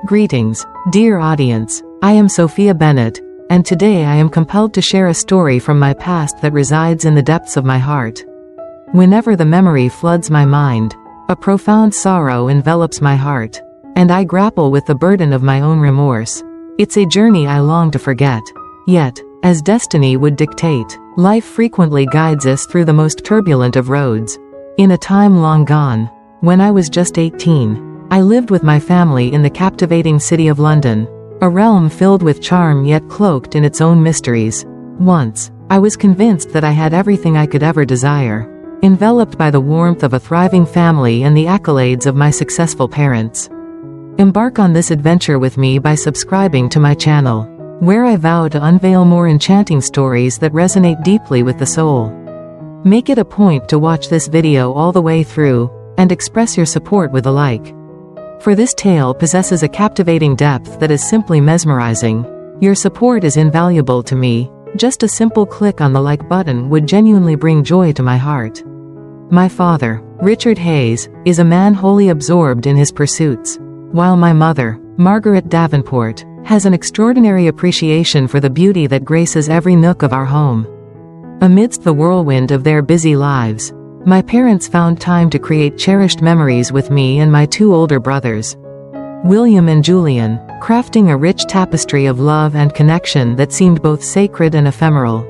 Greetings, dear audience. I am Sophia Bennett, and today I am compelled to share a story from my past that resides in the depths of my heart. Whenever the memory floods my mind, a profound sorrow envelops my heart, and I grapple with the burden of my own remorse. It's a journey I long to forget. Yet, as destiny would dictate, life frequently guides us through the most turbulent of roads. In a time long gone, when I was just 18, I lived with my family in the captivating city of London, a realm filled with charm yet cloaked in its own mysteries. Once, I was convinced that I had everything I could ever desire, enveloped by the warmth of a thriving family and the accolades of my successful parents. Embark on this adventure with me by subscribing to my channel, where I vow to unveil more enchanting stories that resonate deeply with the soul. Make it a point to watch this video all the way through, and express your support with a like. For this tale possesses a captivating depth that is simply mesmerizing. Your support is invaluable to me. Just a simple click on the like button would genuinely bring joy to my heart. My father, Richard Hayes, is a man wholly absorbed in his pursuits, while my mother, Margaret Davenport, has an extraordinary appreciation for the beauty that graces every nook of our home. Amidst the whirlwind of their busy lives, my parents found time to create cherished memories with me and my two older brothers, William and Julian, crafting a rich tapestry of love and connection that seemed both sacred and ephemeral.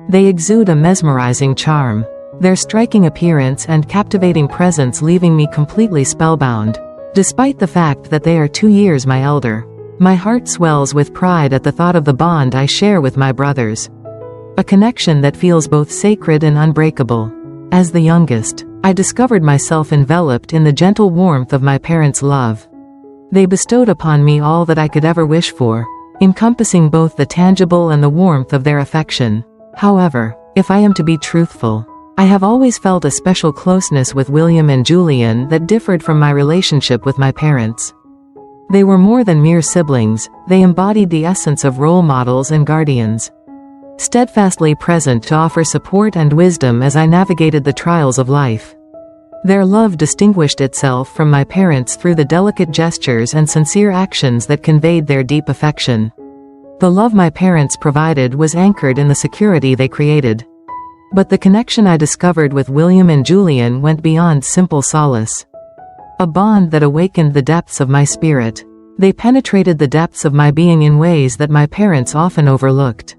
They exude a mesmerizing charm, their striking appearance and captivating presence leaving me completely spellbound. Despite the fact that they are 2 years my elder, my heart swells with pride at the thought of the bond I share with my brothers. A connection that feels both sacred and unbreakable. As the youngest, I discovered myself enveloped in the gentle warmth of my parents' love. They bestowed upon me all that I could ever wish for, encompassing both the tangible and the warmth of their affection. However, if I am to be truthful, I have always felt a special closeness with William and Julian that differed from my relationship with my parents. They were more than mere siblings, they embodied the essence of role models and guardians, steadfastly present to offer support and wisdom as I navigated the trials of life. Their love distinguished itself from my parents through the delicate gestures and sincere actions that conveyed their deep affection. The love my parents provided was anchored in the security they created. But the connection I discovered with William and Julian went beyond simple solace. A bond that awakened the depths of my spirit. They penetrated the depths of my being in ways that my parents often overlooked.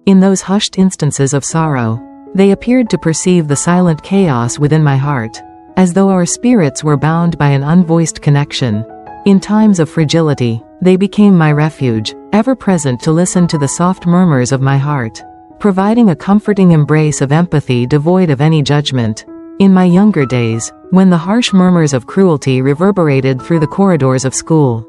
In those hushed instances of sorrow, they appeared to perceive the silent chaos within my heart, as though our spirits were bound by an unvoiced connection. In times of fragility, they became my refuge, ever present to listen to the soft murmurs of my heart, providing a comforting embrace of empathy devoid of any judgment. In my younger days, when the harsh murmurs of cruelty reverberated through the corridors of school,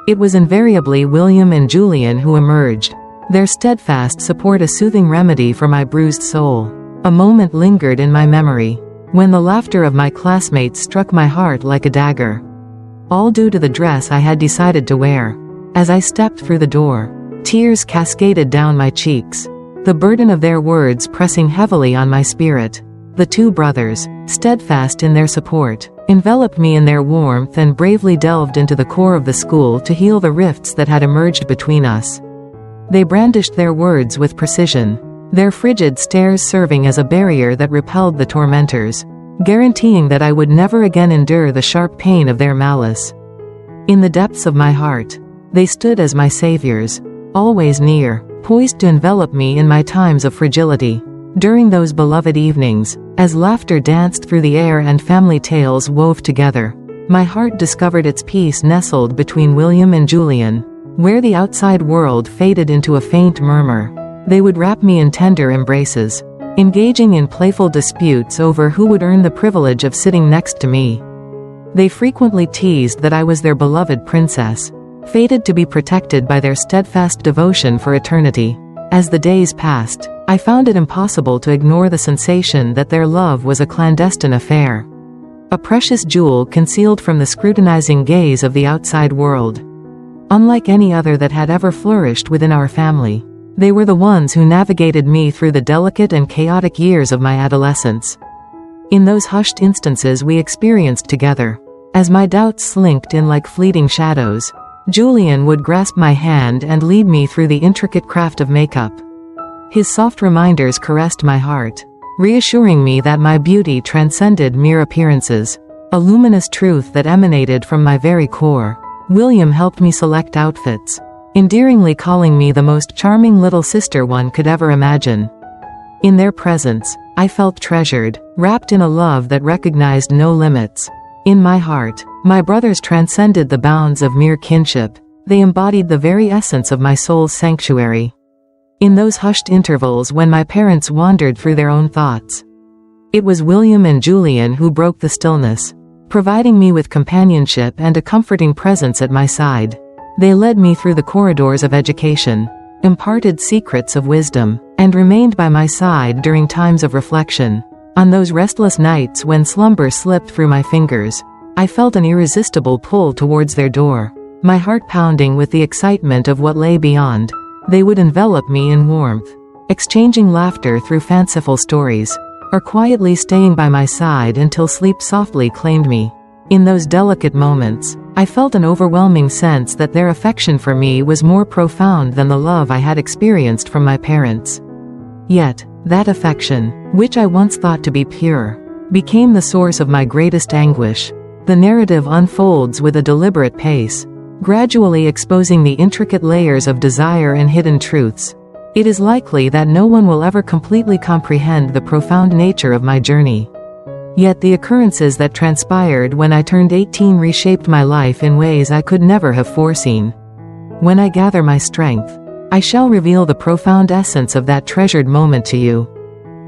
it was invariably William and Julian who emerged, their steadfast support a soothing remedy for my bruised soul. A moment lingered in my memory, when the laughter of my classmates struck my heart like a dagger. All due to the dress I had decided to wear. As I stepped through the door, tears cascaded down my cheeks, the burden of their words pressing heavily on my spirit. The two brothers, steadfast in their support, enveloped me in their warmth and bravely delved into the core of the school to heal the rifts that had emerged between us. They brandished their words with precision, their frigid stares serving as a barrier that repelled the tormentors, guaranteeing that I would never again endure the sharp pain of their malice. In the depths of my heart, they stood as my saviors, always near, poised to envelop me in my times of fragility. During those beloved evenings, as laughter danced through the air and family tales wove together, my heart discovered its peace nestled between William and Julian. Where the outside world faded into a faint murmur, they would wrap me in tender embraces, engaging in playful disputes over who would earn the privilege of sitting next to me. They frequently teased that I was their beloved princess, fated to be protected by their steadfast devotion for eternity. As the days passed, I found it impossible to ignore the sensation that their love was a clandestine affair, a precious jewel concealed from the scrutinizing gaze of the outside world. Unlike any other that had ever flourished within our family, they were the ones who navigated me through the delicate and chaotic years of my adolescence. In those hushed instances we experienced together, as my doubts slinked in like fleeting shadows, Julian would grasp my hand and lead me through the intricate craft of makeup. His soft reminders caressed my heart, reassuring me that my beauty transcended mere appearances, a luminous truth that emanated from my very core. William helped me select outfits, endearingly calling me the most charming little sister one could ever imagine. In their presence, I felt treasured, wrapped in a love that recognized no limits. In my heart, my brothers transcended the bounds of mere kinship. They embodied the very essence of my soul's sanctuary. In those hushed intervals when my parents wandered through their own thoughts, it was William and Julian who broke the stillness, providing me with companionship and a comforting presence at my side. They led me through the corridors of education, imparted secrets of wisdom, and remained by my side during times of reflection. On those restless nights when slumber slipped through my fingers, I felt an irresistible pull towards their door, my heart pounding with the excitement of what lay beyond. They would envelop me in warmth, exchanging laughter through fanciful stories, or quietly staying by my side until sleep softly claimed me. In those delicate moments, I felt an overwhelming sense that their affection for me was more profound than the love I had experienced from my parents. Yet, that affection, which I once thought to be pure, became the source of my greatest anguish. The narrative unfolds with a deliberate pace, gradually exposing the intricate layers of desire and hidden truths. It is likely that no one will ever completely comprehend the profound nature of my journey. Yet the occurrences that transpired when I turned 18 reshaped my life in ways I could never have foreseen. When I gather my strength, I shall reveal the profound essence of that treasured moment to you.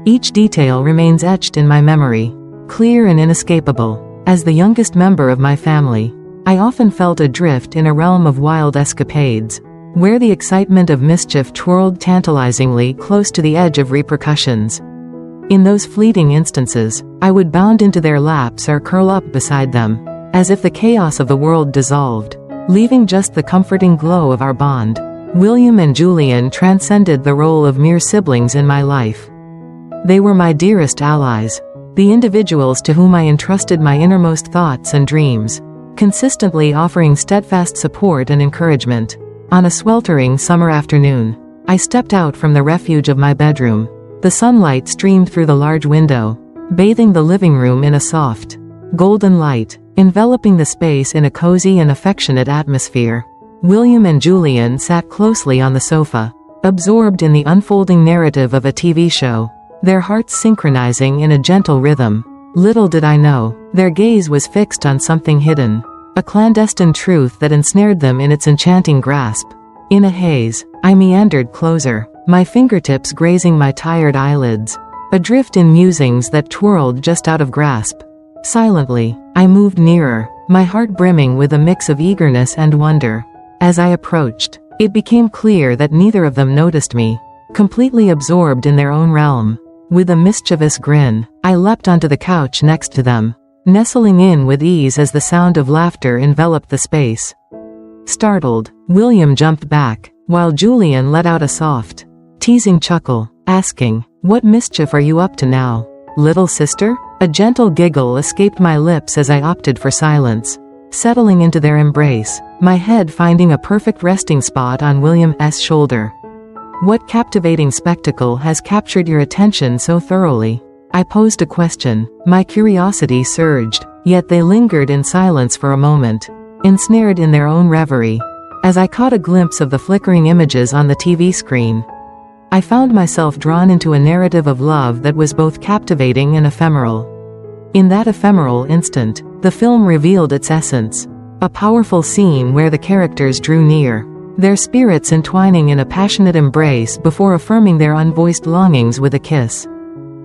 Each detail remains etched in my memory, clear and inescapable. As the youngest member of my family, I often felt adrift in a realm of wild escapades, where the excitement of mischief twirled tantalizingly close to the edge of repercussions. In those fleeting instances, I would bound into their laps or curl up beside them, as if the chaos of the world dissolved, leaving just the comforting glow of our bond. William and Julian transcended the role of mere siblings in my life. They were my dearest allies, the individuals to whom I entrusted my innermost thoughts and dreams, consistently offering steadfast support and encouragement. On a sweltering summer afternoon, I stepped out from the refuge of my bedroom. The sunlight streamed through the large window, bathing the living room in a soft, golden light, enveloping the space in a cozy and affectionate atmosphere. William and Julian sat closely on the sofa, absorbed in the unfolding narrative of a TV show, their hearts synchronizing in a gentle rhythm. Little did I know, their gaze was fixed on something hidden, a clandestine truth that ensnared them in its enchanting grasp. In a haze, I meandered closer, my fingertips grazing my tired eyelids, adrift in musings that twirled just out of grasp. Silently, I moved nearer, my heart brimming with a mix of eagerness and wonder. As I approached, it became clear that neither of them noticed me, completely absorbed in their own realm. With a mischievous grin, I leapt onto the couch next to them, nestling in with ease as the sound of laughter enveloped the space. Startled, William jumped back, while Julian let out a soft, teasing chuckle, asking, "What mischief are you up to now, little sister?" A gentle giggle escaped my lips as I opted for silence, settling into their embrace, my head finding a perfect resting spot on William's shoulder. "What captivating spectacle has captured your attention so thoroughly?" I posed a question. My curiosity surged, yet they lingered in silence for a moment, ensnared in their own reverie. As I caught a glimpse of the flickering images on the TV screen, I found myself drawn into a narrative of love that was both captivating and ephemeral. In that ephemeral instant, the film revealed its essence, a powerful scene where the characters drew near, their spirits entwining in a passionate embrace before affirming their unvoiced longings with a kiss.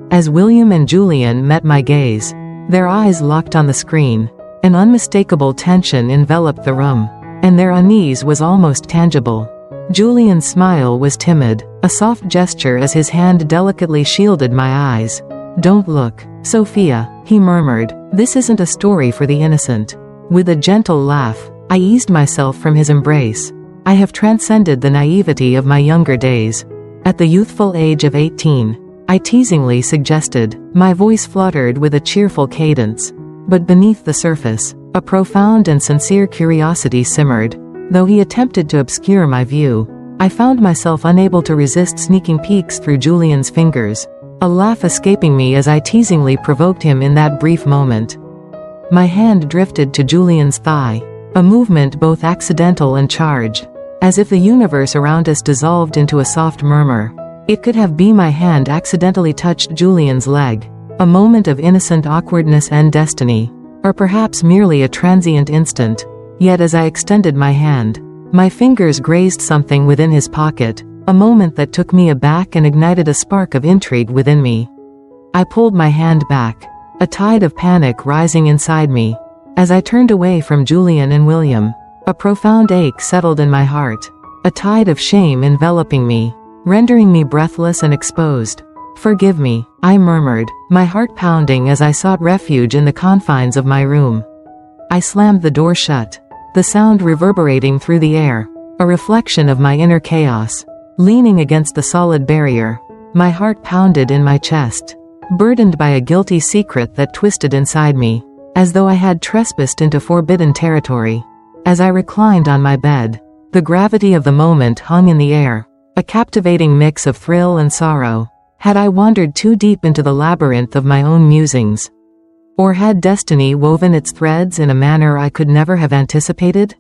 As William and Julian met my gaze, their eyes locked on the screen. An unmistakable tension enveloped the room, and their unease was almost tangible. Julian's smile was timid, a soft gesture as his hand delicately shielded my eyes. "Don't look, Sophia," he murmured. "This isn't a story for the innocent." With a gentle laugh, I eased myself from his embrace. I have transcended the naivety of my younger days. At the youthful age of 18, I teasingly suggested, my voice fluttered with a cheerful cadence. But beneath the surface, a profound and sincere curiosity simmered. Though he attempted to obscure my view, I found myself unable to resist sneaking peeks through Julian's fingers, a laugh escaping me as I teasingly provoked him in that brief moment. My hand drifted to Julian's thigh, a movement both accidental and charged, as if the universe around us dissolved into a soft murmur. It could have been my hand accidentally touched Julian's leg, a moment of innocent awkwardness and destiny, or perhaps merely a transient instant. Yet as I extended my hand, my fingers grazed something within his pocket, a moment that took me aback and ignited a spark of intrigue within me. I pulled my hand back, a tide of panic rising inside me. As I turned away from Julian and William, a profound ache settled in my heart, a tide of shame enveloping me, rendering me breathless and exposed. "Forgive me," I murmured, my heart pounding as I sought refuge in the confines of my room. I slammed the door shut, the sound reverberating through the air, a reflection of my inner chaos. Leaning against the solid barrier, my heart pounded in my chest, burdened by a guilty secret that twisted inside me, as though I had trespassed into forbidden territory. As I reclined on my bed, the gravity of the moment hung in the air, a captivating mix of thrill and sorrow. Had I wandered too deep into the labyrinth of my own musings? Or had destiny woven its threads in a manner I could never have anticipated?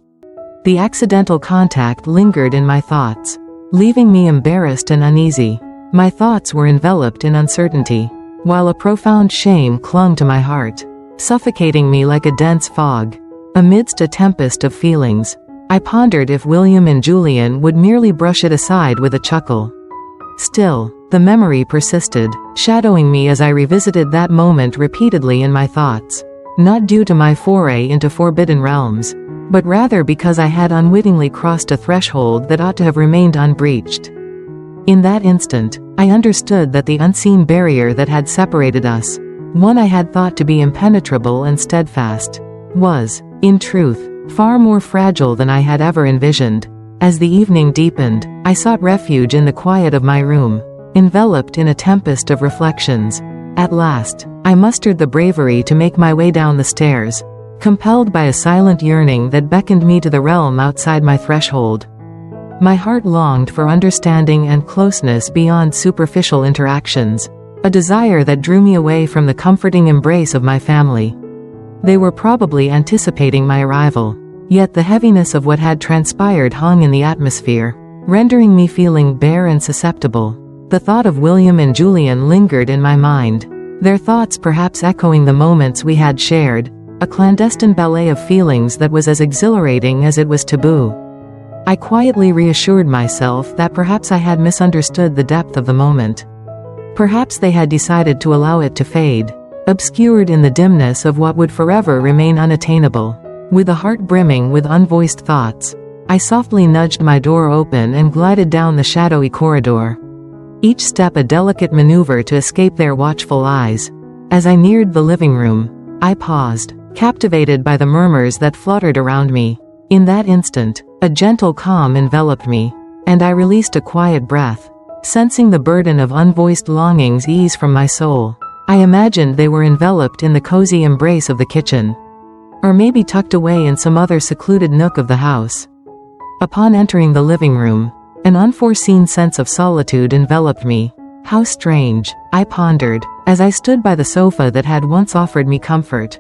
The accidental contact lingered in my thoughts, leaving me embarrassed and uneasy. My thoughts were enveloped in uncertainty, while a profound shame clung to my heart, suffocating me like a dense fog. Amidst a tempest of feelings, I pondered if William and Julian would merely brush it aside with a chuckle. Still, the memory persisted, shadowing me as I revisited that moment repeatedly in my thoughts, not due to my foray into forbidden realms, but rather because I had unwittingly crossed a threshold that ought to have remained unbreached. In that instant, I understood that the unseen barrier that had separated us, one I had thought to be impenetrable and steadfast, was, in truth, far more fragile than I had ever envisioned. As the evening deepened, I sought refuge in the quiet of my room, enveloped in a tempest of reflections. At last, I mustered the bravery to make my way down the stairs, compelled by a silent yearning that beckoned me to the realm outside my threshold. My heart longed for understanding and closeness beyond superficial interactions, a desire that drew me away from the comforting embrace of my family. They were probably anticipating my arrival, yet the heaviness of what had transpired hung in the atmosphere, rendering me feeling bare and susceptible. The thought of William and Julian lingered in my mind, their thoughts perhaps echoing the moments we had shared, a clandestine ballet of feelings that was as exhilarating as it was taboo. I quietly reassured myself that perhaps I had misunderstood the depth of the moment. Perhaps they had decided to allow it to fade, obscured in the dimness of what would forever remain unattainable. With a heart brimming with unvoiced thoughts, I softly nudged my door open and glided down the shadowy corridor, each step a delicate maneuver to escape their watchful eyes. As I neared the living room, I paused, captivated by the murmurs that fluttered around me. In that instant, a gentle calm enveloped me, and I released a quiet breath, sensing the burden of unvoiced longings ease from my soul. I imagined they were enveloped in the cozy embrace of the kitchen, or maybe tucked away in some other secluded nook of the house. Upon entering the living room, an unforeseen sense of solitude enveloped me. How strange, I pondered, as I stood by the sofa that had once offered me comfort.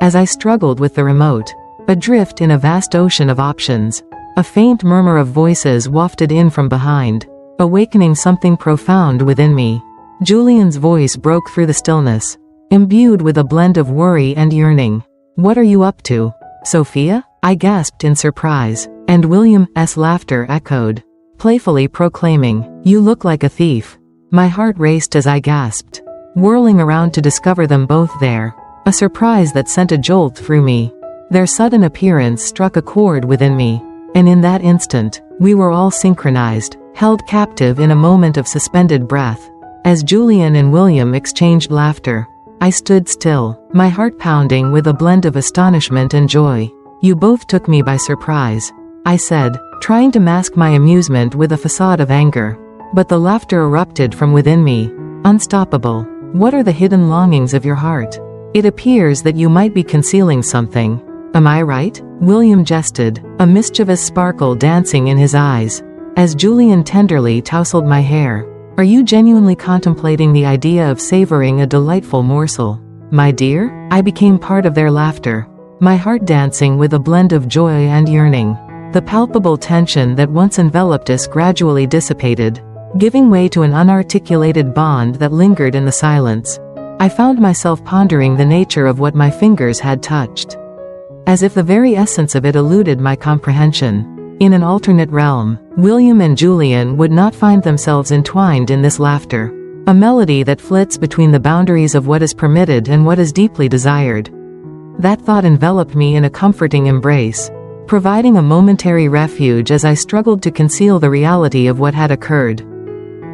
As I struggled with the remote, adrift in a vast ocean of options, a faint murmur of voices wafted in from behind, awakening something profound within me. Julian's voice broke through the stillness, imbued with a blend of worry and yearning. "What are you up to, Sophia?" I gasped in surprise, and William's laughter echoed, playfully proclaiming, "You look like a thief." My heart raced as I gasped, whirling around to discover them both there, a surprise that sent a jolt through me. Their sudden appearance struck a chord within me, and in that instant, we were all synchronized, held captive in a moment of suspended breath. As Julian and William exchanged laughter, I stood still, my heart pounding with a blend of astonishment and joy. "You both took me by surprise," I said, trying to mask my amusement with a facade of anger. But the laughter erupted from within me, unstoppable. "What are the hidden longings of your heart? It appears that you might be concealing something." Am I right? William jested, a mischievous sparkle dancing in his eyes, as Julian tenderly tousled my hair. Are you genuinely contemplating the idea of savoring a delightful morsel, my dear? I became part of their laughter, my heart dancing with a blend of joy and yearning. The palpable tension that once enveloped us gradually dissipated, giving way to an unarticulated bond that lingered in the silence. I found myself pondering the nature of what my fingers had touched, as if the very essence of it eluded my comprehension. In an alternate realm, William and Julian would not find themselves entwined in this laughter, a melody that flits between the boundaries of what is permitted and what is deeply desired. That thought enveloped me in a comforting embrace, providing a momentary refuge as I struggled to conceal the reality of what had occurred.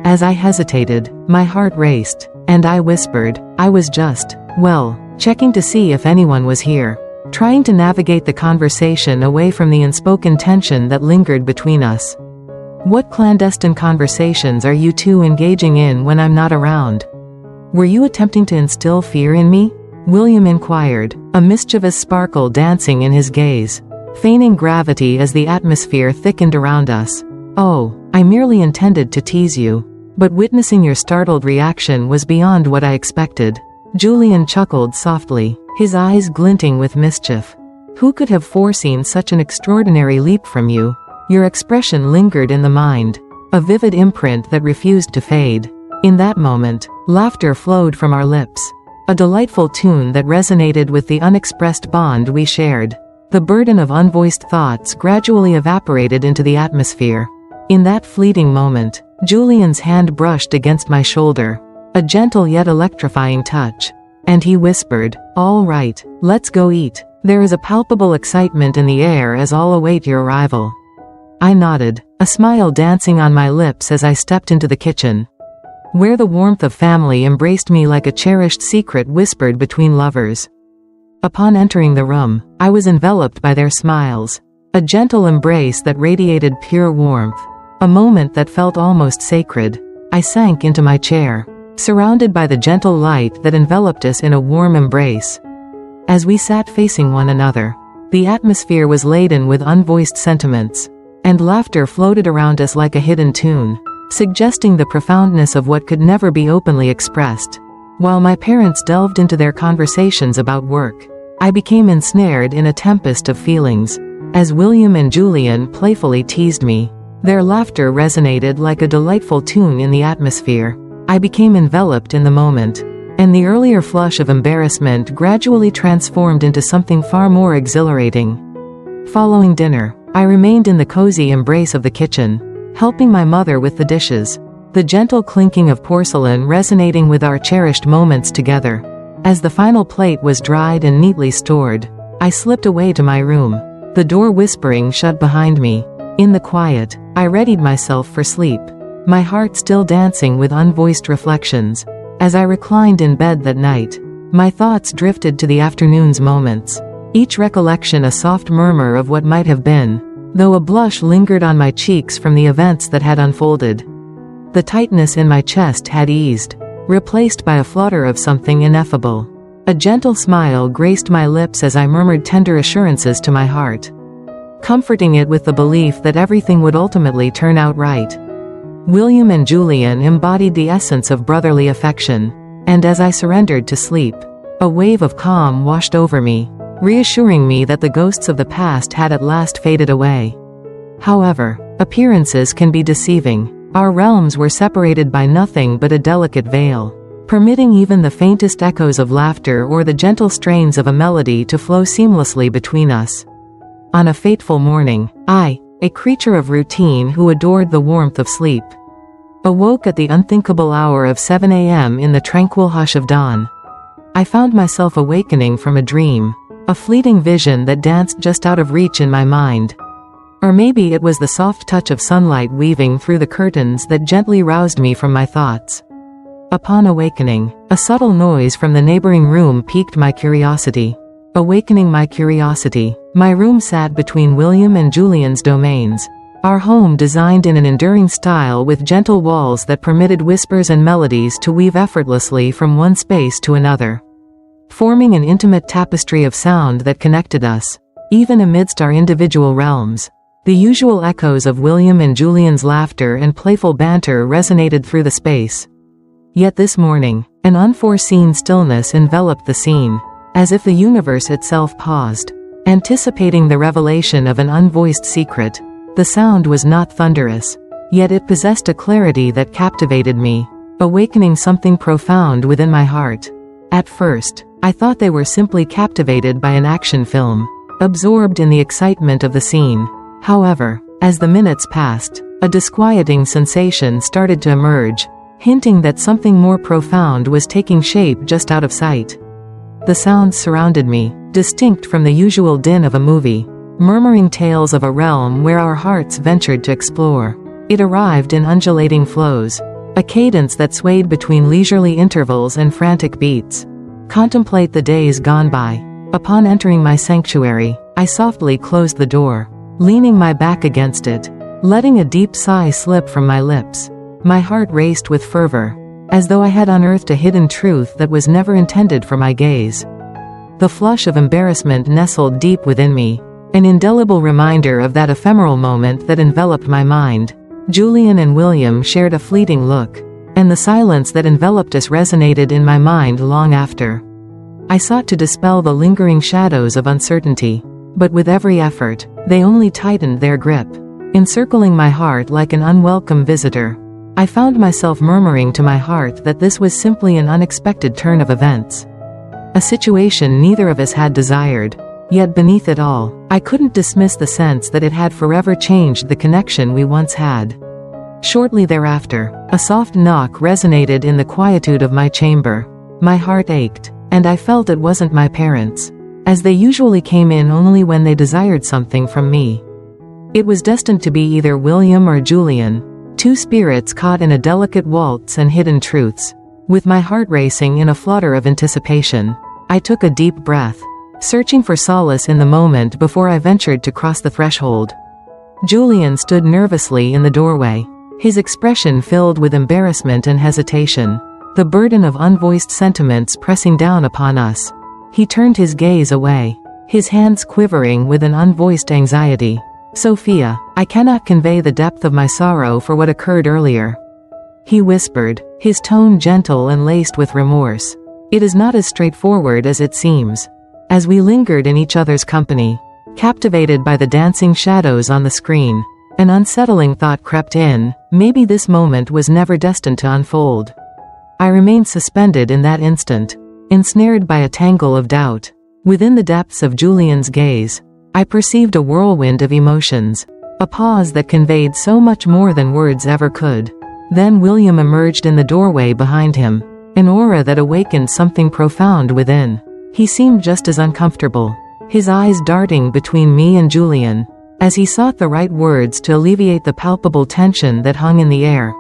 As I hesitated, my heart raced, and I whispered, I was just, well, checking to see if anyone was here, trying to navigate the conversation away from the unspoken tension that lingered between us. What clandestine conversations are you two engaging in when I'm not around? Were you attempting to instill fear in me? William inquired, a mischievous sparkle dancing in his gaze, feigning gravity as the atmosphere thickened around us. Oh, I merely intended to tease you. But witnessing your startled reaction was beyond what I expected. Julian chuckled softly, his eyes glinting with mischief. Who could have foreseen such an extraordinary leap from you? Your expression lingered in the mind, a vivid imprint that refused to fade. In that moment, laughter flowed from our lips, a delightful tune that resonated with the unexpressed bond we shared. The burden of unvoiced thoughts gradually evaporated into the atmosphere. In that fleeting moment, Julian's hand brushed against my shoulder, a gentle yet electrifying touch, and he whispered, All right, let's go eat. There is a palpable excitement in the air as all await your arrival. I nodded, a smile dancing on my lips as I stepped into the kitchen, where the warmth of family embraced me like a cherished secret whispered between lovers. Upon entering the room, I was enveloped by their smiles, a gentle embrace that radiated pure warmth. A moment that felt almost sacred. I sank into my chair, surrounded by the gentle light that enveloped us in a warm embrace. As we sat facing one another, the atmosphere was laden with unvoiced sentiments, and laughter floated around us like a hidden tune, suggesting the profoundness of what could never be openly expressed. While my parents delved into their conversations about work, I became ensnared in a tempest of feelings. As William and Julian playfully teased me, their laughter resonated like a delightful tune in the atmosphere. I became enveloped in the moment, and the earlier flush of embarrassment gradually transformed into something far more exhilarating. Following dinner, I remained in the cozy embrace of the kitchen, helping my mother with the dishes, the gentle clinking of porcelain resonating with our cherished moments together. As the final plate was dried and neatly stored, I slipped away to my room, the door whispering shut behind me. In the quiet, I readied myself for sleep, my heart still dancing with unvoiced reflections. As I reclined in bed that night, my thoughts drifted to the afternoon's moments, each recollection a soft murmur of what might have been, though a blush lingered on my cheeks from the events that had unfolded. The tightness in my chest had eased, replaced by a flutter of something ineffable. A gentle smile graced my lips as I murmured tender assurances to my heart, comforting it with the belief that everything would ultimately turn out right. William and Julian embodied the essence of brotherly affection, and as I surrendered to sleep, a wave of calm washed over me, reassuring me that the ghosts of the past had at last faded away. However, appearances can be deceiving. Our realms were separated by nothing but a delicate veil, permitting even the faintest echoes of laughter or the gentle strains of a melody to flow seamlessly between us. On a fateful morning, I, a creature of routine who adored the warmth of sleep, awoke at the unthinkable hour of 7 a.m. in the tranquil hush of dawn. I found myself awakening from a dream, a fleeting vision that danced just out of reach in my mind. Or maybe it was the soft touch of sunlight weaving through the curtains that gently roused me from my thoughts. Upon awakening, a subtle noise from the neighboring room piqued my curiosity. Awakening my curiosity, my room sat between William and Julian's domains, our home designed in an enduring style with gentle walls that permitted whispers and melodies to weave effortlessly from one space to another, forming an intimate tapestry of sound that connected us. even amidst our individual realms. The usual echoes of William and Julian's laughter and playful banter resonated through the space. Yet this morning, an unforeseen stillness enveloped the scene, as if the universe itself paused, anticipating the revelation of an unvoiced secret. The sound was not thunderous, yet it possessed a clarity that captivated me, awakening something profound within my heart. At first, I thought they were simply captivated by an action film, absorbed in the excitement of the scene. However, as the minutes passed, a disquieting sensation started to emerge, hinting that something more profound was taking shape just out of sight. The sounds surrounded me, distinct from the usual din of a movie, murmuring tales of a realm where our hearts ventured to explore. It arrived in undulating flows, a cadence that swayed between leisurely intervals and frantic beats. Contemplate the days gone by. Upon entering my sanctuary, I softly closed the door, leaning my back against it, letting a deep sigh slip from my lips. My heart raced with fervor, as though I had unearthed a hidden truth that was never intended for my gaze. The flush of embarrassment nestled deep within me, an indelible reminder of that ephemeral moment that enveloped my mind. Julian and William shared a fleeting look, and the silence that enveloped us resonated in my mind long after. I sought to dispel the lingering shadows of uncertainty, but with every effort, they only tightened their grip, encircling my heart like an unwelcome visitor. I found myself murmuring to my heart that this was simply an unexpected turn of events. A situation neither of us had desired, yet beneath it all, I couldn't dismiss the sense that it had forever changed the connection we once had. Shortly thereafter, a soft knock resonated in the quietude of my chamber. My heart ached, and I felt it wasn't my parents, as they usually came in only when they desired something from me. It was destined to be either William or Julian, two spirits caught in a delicate waltz and hidden truths. With my heart racing in a flutter of anticipation, I took a deep breath, searching for solace in the moment before I ventured to cross the threshold. Julian stood nervously in the doorway, his expression filled with embarrassment and hesitation, the burden of unvoiced sentiments pressing down upon us. He turned his gaze away, his hands quivering with an unvoiced anxiety. "Sophia, I cannot convey the depth of my sorrow for what occurred earlier," he whispered, his tone gentle and laced with remorse. "It is not as straightforward as it seems." As we lingered in each other's company, captivated by the dancing shadows on the screen, an unsettling thought crept in: maybe this moment was never destined to unfold. I remained suspended in that instant, ensnared by a tangle of doubt. Within the depths of Julian's gaze, I perceived a whirlwind of emotions, a pause that conveyed so much more than words ever could. Then William emerged in the doorway behind him, an aura that awakened something profound within. He seemed just as uncomfortable, his eyes darting between me and Julian, as he sought the right words to alleviate the palpable tension that hung in the air.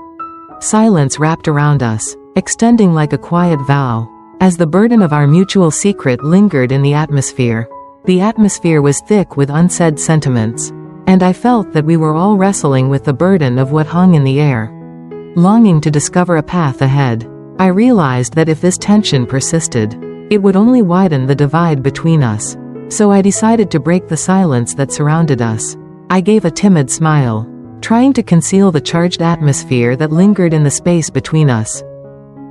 Silence wrapped around us, extending like a quiet vow, as the burden of our mutual secret lingered in the atmosphere. The atmosphere was thick with unsaid sentiments, and I felt that we were all wrestling with the burden of what hung in the air. Longing to discover a path ahead, I realized that if this tension persisted, it would only widen the divide between us. So I decided to break the silence that surrounded us. I gave a timid smile, trying to conceal the charged atmosphere that lingered in the space between us.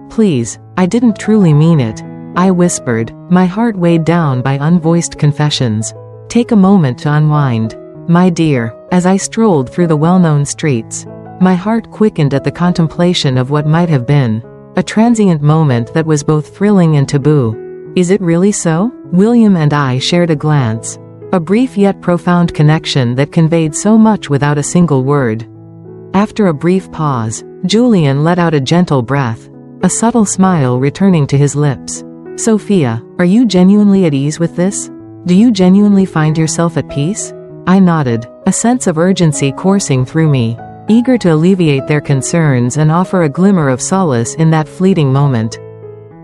"Please, I didn't truly mean it," I whispered, my heart weighed down by unvoiced confessions. "Take a moment to unwind, my dear." As I strolled through the well-known streets, my heart quickened at the contemplation of what might have been, a transient moment that was both thrilling and taboo. "Is it really so?" William and I shared a glance, a brief yet profound connection that conveyed so much without a single word. After a brief pause, Julian let out a gentle breath, a subtle smile returning to his lips. "Sophia, are you genuinely at ease with this? Do you genuinely find yourself at peace?" I nodded, a sense of urgency coursing through me, eager to alleviate their concerns and offer a glimmer of solace in that fleeting moment.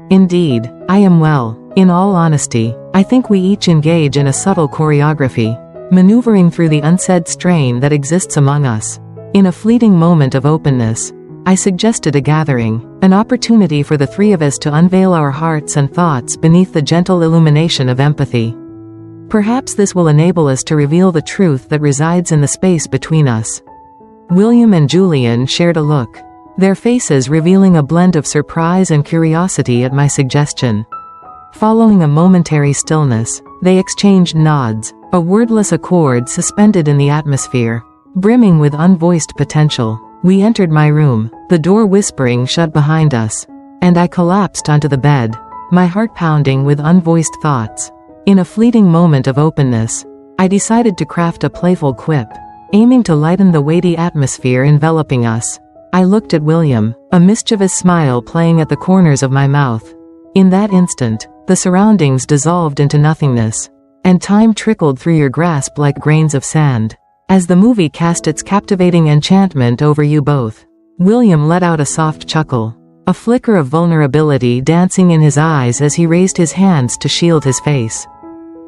"Indeed, I am well. In all honesty, I think we each engage in a subtle choreography, maneuvering through the unsaid strain that exists among us." In a fleeting moment of openness, I suggested a gathering, an opportunity for the three of us to unveil our hearts and thoughts beneath the gentle illumination of empathy. Perhaps this will enable us to reveal the truth that resides in the space between us." William and Julian shared a look, their faces revealing a blend of surprise and curiosity at my suggestion. Following a momentary stillness, they exchanged nods, a wordless accord suspended in the atmosphere, brimming with unvoiced potential. We entered my room, the door whispering shut behind us, and I collapsed onto the bed, my heart pounding with unvoiced thoughts. In a fleeting moment of openness, I decided to craft a playful quip, aiming to lighten the weighty atmosphere enveloping us. I looked at William, a mischievous smile playing at the corners of my mouth. In that instant, the surroundings dissolved into nothingness, and time trickled through your grasp like grains of sand. As the movie cast its captivating enchantment over you both, William let out a soft chuckle, a flicker of vulnerability dancing in his eyes as he raised his hands to shield his face.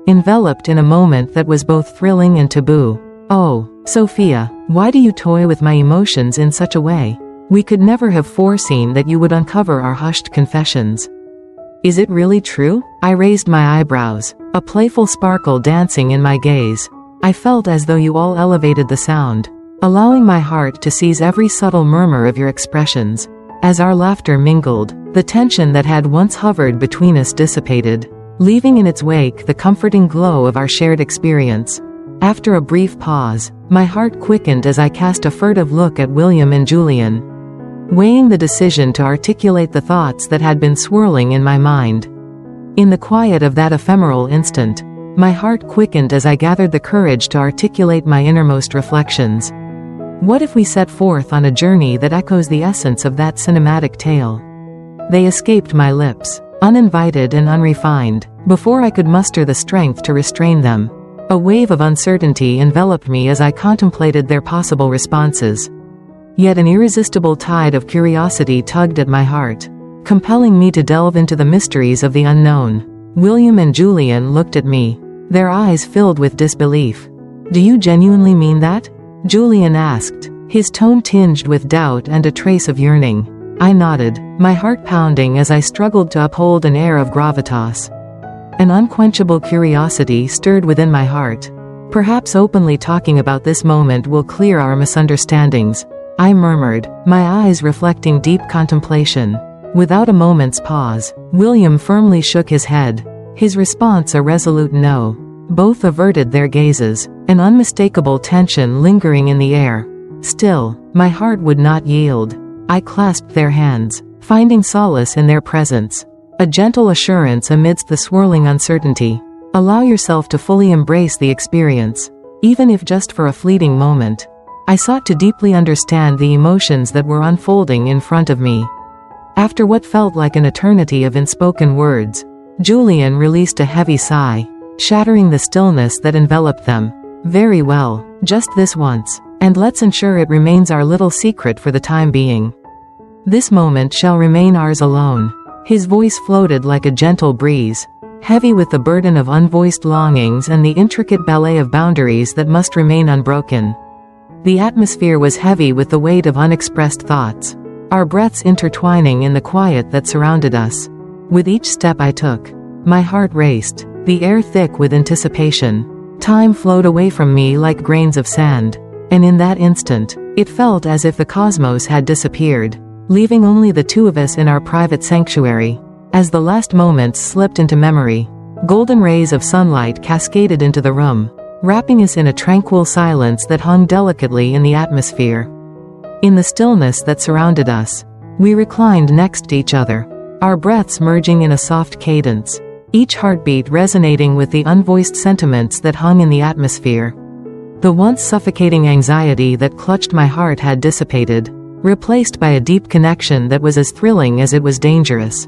Enveloped in a moment that was both thrilling and taboo. "Oh, Sophia, why do you toy with my emotions in such a way? We could never have foreseen that you would uncover our hushed confessions." "Is it really true?" I raised my eyebrows, a playful sparkle dancing in my gaze. I felt as though you all elevated the sound, allowing my heart to seize every subtle murmur of your expressions. As our laughter mingled, the tension that had once hovered between us dissipated, leaving in its wake the comforting glow of our shared experience. After a brief pause, my heart quickened as I cast a furtive look at William and Julian, weighing the decision to articulate the thoughts that had been swirling in my mind. In the quiet of that ephemeral instant, my heart quickened as I gathered the courage to articulate my innermost reflections. What if we set forth on a journey that echoes the essence of that cinematic tale? They escaped my lips, uninvited and unrefined, before I could muster the strength to restrain them. A wave of uncertainty enveloped me as I contemplated their possible responses. Yet an irresistible tide of curiosity tugged at my heart, compelling me to delve into the mysteries of the unknown. William and Julian looked at me, their eyes filled with disbelief. "Do you genuinely mean that?" Julian asked, his tone tinged with doubt and a trace of yearning. I nodded, my heart pounding as I struggled to uphold an air of gravitas. An unquenchable curiosity stirred within my heart. "Perhaps openly talking about this moment will clear our misunderstandings," I murmured, my eyes reflecting deep contemplation. Without a moment's pause, William firmly shook his head, his response a resolute no. Both averted their gazes, an unmistakable tension lingering in the air. Still, my heart would not yield. I clasped their hands, finding solace in their presence. A gentle assurance amidst the swirling uncertainty. Allow yourself to fully embrace the experience, even if just for a fleeting moment. I sought to deeply understand the emotions that were unfolding in front of me. After what felt like an eternity of unspoken words, Julian released a heavy sigh, shattering the stillness that enveloped them. "Very well, just this once, and let's ensure it remains our little secret for the time being. This moment shall remain ours alone." His voice floated like a gentle breeze, heavy with the burden of unvoiced longings and the intricate ballet of boundaries that must remain unbroken. The atmosphere was heavy with the weight of unexpressed thoughts, our breaths intertwining in the quiet that surrounded us. With each step I took, my heart raced, the air thick with anticipation. Time flowed away from me like grains of sand, and in that instant, it felt as if the cosmos had disappeared, leaving only the two of us in our private sanctuary. As the last moments slipped into memory, golden rays of sunlight cascaded into the room, wrapping us in a tranquil silence that hung delicately in the atmosphere. In the stillness that surrounded us, we reclined next to each other, our breaths merging in a soft cadence, each heartbeat resonating with the unvoiced sentiments that hung in the atmosphere. The once suffocating anxiety that clutched my heart had dissipated, replaced by a deep connection that was as thrilling as it was dangerous.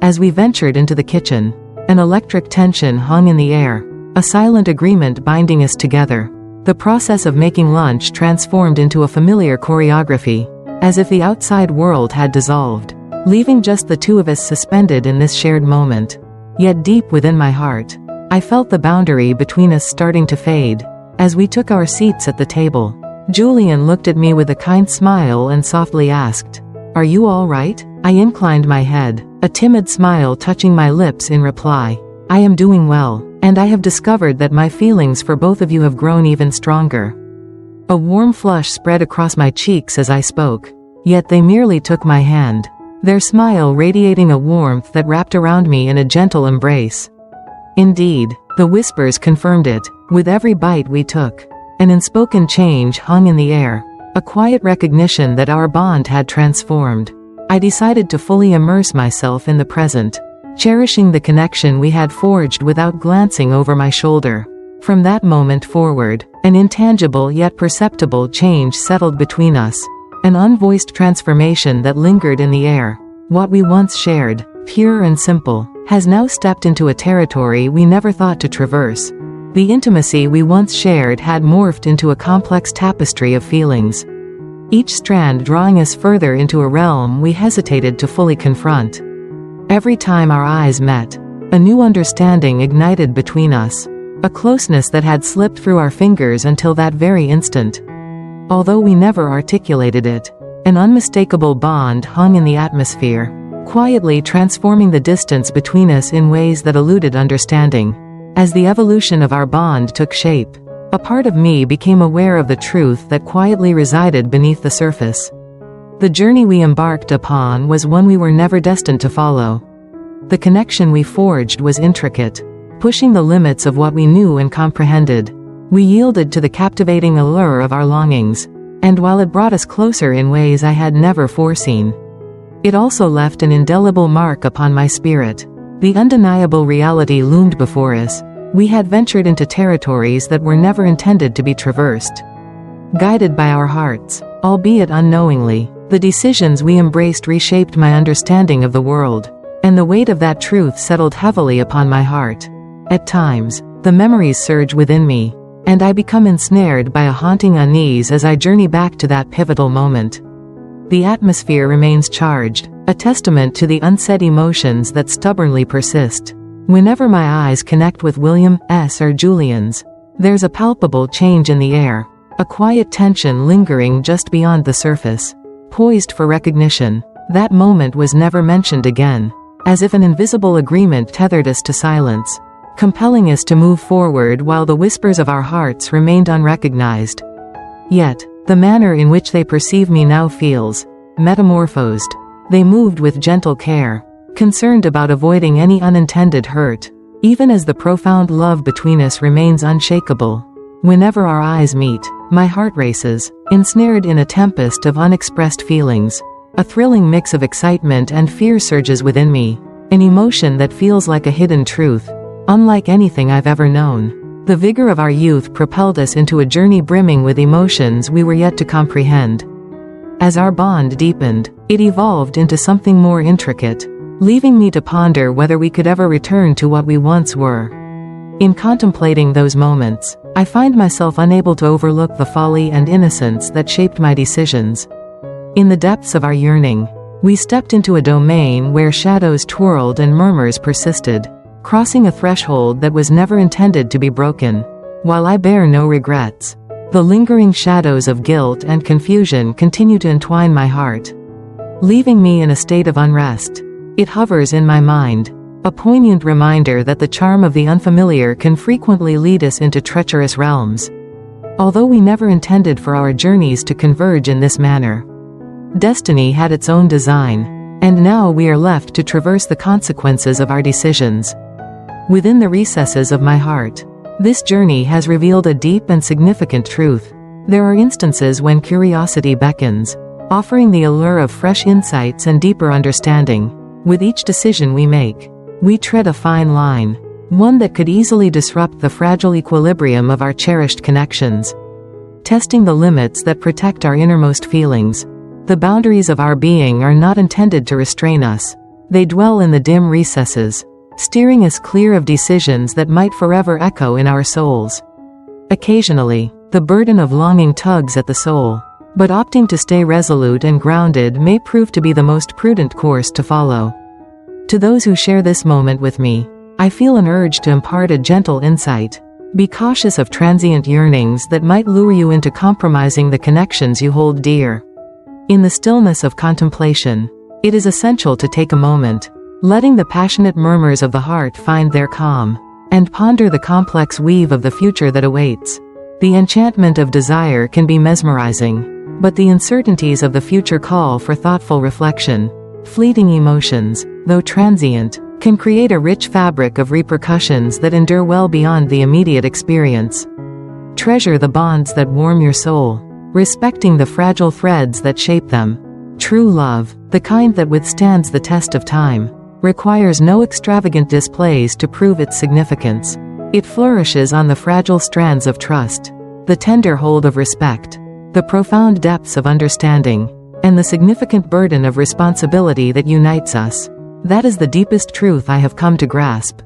As we ventured into the kitchen, an electric tension hung in the air, a silent agreement binding us together. The process of making lunch transformed into a familiar choreography, as if the outside world had dissolved, leaving just the two of us suspended in this shared moment. Yet deep within my heart, I felt the boundary between us starting to fade. As we took our seats at the table, Julian looked at me with a kind smile and softly asked, "Are you all right?" I inclined my head, a timid smile touching my lips in reply. "I am doing well. And I have discovered that my feelings for both of you have grown even stronger. A warm flush spread across my cheeks as I spoke, yet they merely took my hand, their smile radiating a warmth that wrapped around me in a gentle embrace. Indeed, the whispers confirmed it, with every bite we took. An unspoken change hung in the air, a quiet recognition that our bond had transformed. I decided to fully immerse myself in the present, cherishing the connection we had forged without glancing over my shoulder. From that moment forward, an intangible yet perceptible change settled between us, an unvoiced transformation that lingered in the air. What we once shared, pure and simple, has now stepped into a territory we never thought to traverse. The intimacy we once shared had morphed into a complex tapestry of feelings, each strand drawing us further into a realm we hesitated to fully confront. Every time our eyes met, a new understanding ignited between us, a closeness that had slipped through our fingers until that very instant. Although we never articulated it, an unmistakable bond hung in the atmosphere, quietly transforming the distance between us in ways that eluded understanding. As the evolution of our bond took shape, a part of me became aware of the truth that quietly resided beneath the surface. The journey we embarked upon was one we were never destined to follow. The connection we forged was intricate, pushing the limits of what we knew and comprehended. We yielded to the captivating allure of our longings, and while it brought us closer in ways I had never foreseen, it also left an indelible mark upon my spirit. The undeniable reality loomed before us. We had ventured into territories that were never intended to be traversed. Guided by our hearts, albeit unknowingly, the decisions we embraced reshaped my understanding of the world, and the weight of that truth settled heavily upon my heart. At times, the memories surge within me, and I become ensnared by a haunting unease as I journey back to that pivotal moment. The atmosphere remains charged, a testament to the unsaid emotions that stubbornly persist. Whenever my eyes connect with William's or Julian's, there's a palpable change in the air, a quiet tension lingering just beyond the surface, poised for recognition. That moment was never mentioned again, as if an invisible agreement tethered us to silence, compelling us to move forward while the whispers of our hearts remained unrecognized. Yet, the manner in which they perceive me now feels metamorphosed. They moved with gentle care, concerned about avoiding any unintended hurt, even as the profound love between us remains unshakable. Whenever our eyes meet, my heart races, ensnared in a tempest of unexpressed feelings. A thrilling mix of excitement and fear surges within me, an emotion that feels like a hidden truth, unlike anything I've ever known. The vigor of our youth propelled us into a journey brimming with emotions we were yet to comprehend. As our bond deepened, it evolved into something more intricate, leaving me to ponder whether we could ever return to what we once were. In contemplating those moments, I find myself unable to overlook the folly and innocence that shaped my decisions. In the depths of our yearning, we stepped into a domain where shadows twirled and murmurs persisted, crossing a threshold that was never intended to be broken. While I bear no regrets, the lingering shadows of guilt and confusion continue to entwine my heart, leaving me in a state of unrest. It hovers in my mind, a poignant reminder that the charm of the unfamiliar can frequently lead us into treacherous realms. Although we never intended for our journeys to converge in this manner, destiny had its own design, and now we are left to traverse the consequences of our decisions. Within the recesses of my heart, this journey has revealed a deep and significant truth. There are instances when curiosity beckons, offering the allure of fresh insights and deeper understanding. With each decision we make, we tread a fine line, one that could easily disrupt the fragile equilibrium of our cherished connections. Testing the limits that protect our innermost feelings. The boundaries of our being are not intended to restrain us. They dwell in the dim recesses, steering us clear of decisions that might forever echo in our souls. Occasionally, the burden of longing tugs at the soul, but opting to stay resolute and grounded may prove to be the most prudent course to follow. To those who share this moment with me, I feel an urge to impart a gentle insight. Be cautious of transient yearnings that might lure you into compromising the connections you hold dear. In the stillness of contemplation, it is essential to take a moment, letting the passionate murmurs of the heart find their calm. and ponder the complex weave of the future that awaits. The enchantment of desire can be mesmerizing, but the uncertainties of the future call for thoughtful reflection. Fleeting emotions, though transient, can create a rich fabric of repercussions that endure well beyond the immediate experience. Treasure the bonds that warm your soul, respecting the fragile threads that shape them. True love, the kind that withstands the test of time, requires no extravagant displays to prove its significance. It flourishes on the fragile strands of trust, the tender hold of respect, the profound depths of understanding, and the significant burden of responsibility that unites us. That is the deepest truth I have come to grasp.